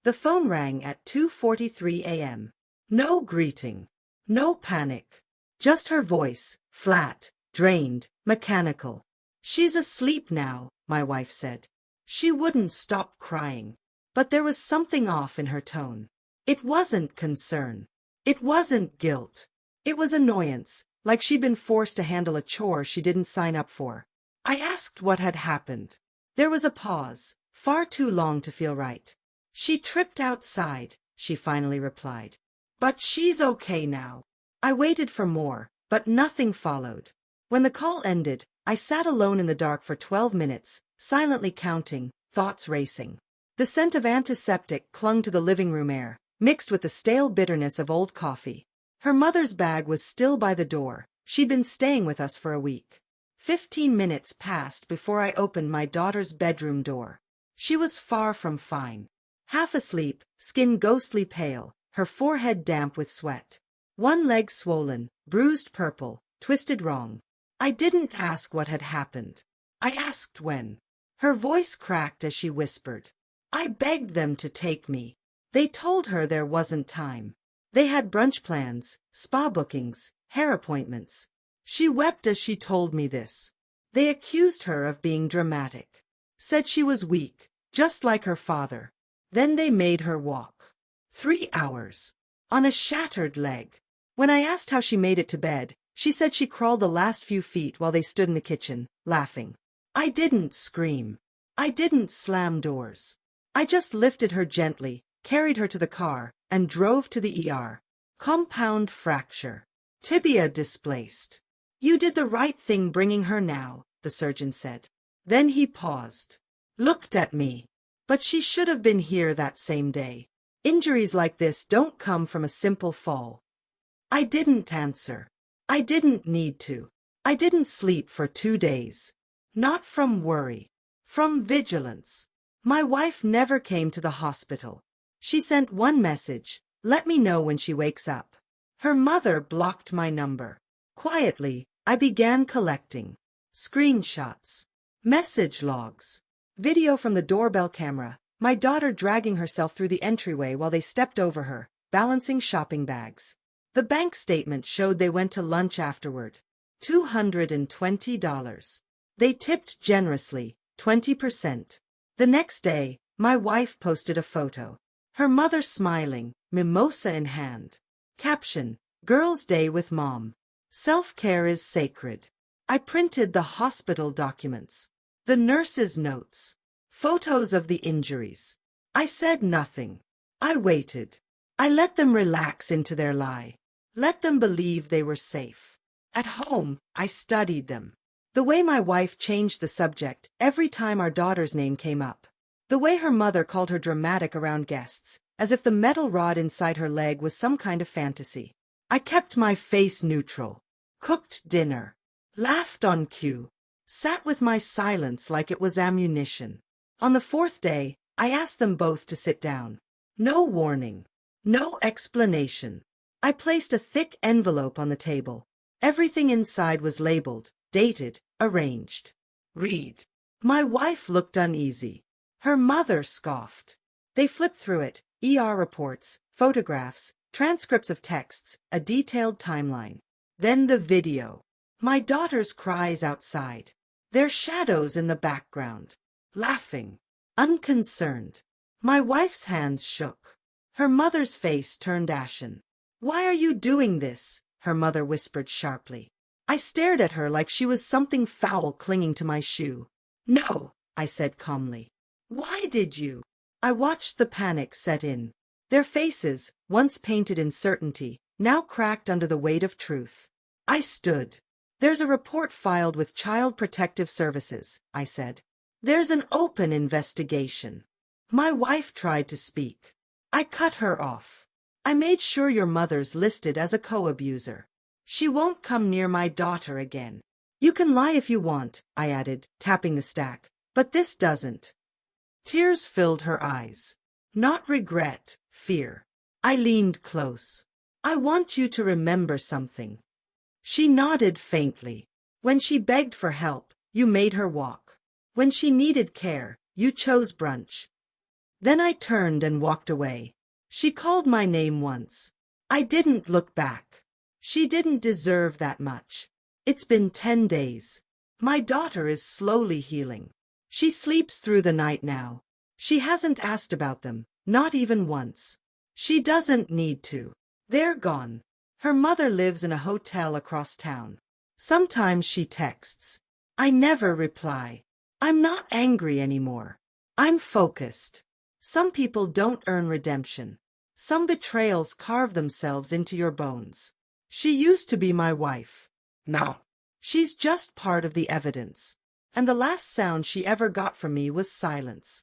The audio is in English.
The phone rang at 2:43 a.m. No greeting. No panic. Just her voice, flat, drained, mechanical. "She's asleep now," my wife said. She wouldn't stop crying. But there was something off in her tone. It wasn't concern. It wasn't guilt. It was annoyance, like she'd been forced to handle a chore she didn't sign up for. I asked what had happened. There was a pause, far too long to feel right. "She tripped outside," she finally replied. "But she's okay now." I waited for more, but nothing followed. When the call ended, I sat alone in the dark for 12 minutes, silently counting, thoughts racing. The scent of antiseptic clung to the living room air, mixed with the stale bitterness of old coffee. Her mother's bag was still by the door. She'd been staying with us for a week. 15 minutes passed before I opened my daughter's bedroom door. She was far from fine. Half asleep, skin ghostly pale, her forehead damp with sweat. One leg swollen, bruised purple, twisted wrong. I didn't ask what had happened. I asked when. Her voice cracked as she whispered. "I begged them to take me. They told her there wasn't time. They had brunch plans, spa bookings, hair appointments." She wept as she told me this. They accused her of being dramatic. Said she was weak, just like her father. Then they made her walk. 3 hours. On a shattered leg. When I asked how she made it to bed, she said she crawled the last few feet while they stood in the kitchen, laughing. I didn't scream. I didn't slam doors. I just lifted her gently, carried her to the car, and drove to the ER. Compound fracture. Tibia displaced. "You did the right thing bringing her now," the surgeon said. Then he paused. Looked at me. "But she should have been here that same day. Injuries like this don't come from a simple fall." I didn't answer. I didn't need to. I didn't sleep for 2 days. Not from worry. From vigilance. My wife never came to the hospital. She sent one message, "Let me know when she wakes up." Her mother blocked my number. Quietly, I began collecting. Screenshots. Message logs. Video from the doorbell camera. My daughter dragging herself through the entryway while they stepped over her, balancing shopping bags. The bank statement showed they went to lunch afterward. $220. They tipped generously, 20%. The next day, my wife posted a photo. Her mother smiling, mimosa in hand. Caption, "Girls' Day with Mom. Self-care is sacred." I printed the hospital documents. The nurse's notes. Photos of the injuries. I said nothing. I waited. I let them relax into their lie. Let them believe they were safe. At home, I studied them. The way my wife changed the subject every time our daughter's name came up. The way her mother called her dramatic around guests, as if the metal rod inside her leg was some kind of fantasy. I kept my face neutral. Cooked dinner. Laughed on cue. Sat with my silence like it was ammunition. On the 4th day, I asked them both to sit down. No warning. No explanation. I placed a thick envelope on the table. Everything inside was labeled, dated, arranged. Read. My wife looked uneasy. Her mother scoffed. They flipped through it, ER reports, photographs, transcripts of texts, a detailed timeline. Then the video. My daughter's cries outside. Their shadows in the background. Laughing. Unconcerned. My wife's hands shook. Her mother's face turned ashen. "Why are you doing this?" her mother whispered sharply. I stared at her like she was something foul clinging to my shoe. "No," I said calmly. "Why did you?" I watched the panic set in. Their faces, once painted in certainty, now cracked under the weight of truth. I stood. "There's a report filed with Child Protective Services," I said. "There's an open investigation." My wife tried to speak. I cut her off. "I made sure your mother's listed as a co-abuser. She won't come near my daughter again." "You can lie if you want," I added, tapping the stack, "but this doesn't." Tears filled her eyes. Not regret, fear. I leaned close. "I want you to remember something." She nodded faintly. "When she begged for help, you made her walk. When she needed care, you chose brunch. Then I turned and walked away. She called my name once. I didn't look back. She didn't deserve that much. It's been 10 days. My daughter is slowly healing. She sleeps through the night now. She hasn't asked about them, not even once. She doesn't need to. They're gone. Her mother lives in a hotel across town. Sometimes she texts. I never reply. I'm not angry anymore. I'm focused. Some people don't earn redemption. Some betrayals carve themselves into your bones. She used to be my wife. Now, she's just part of the evidence. And the last sound she ever got from me was silence.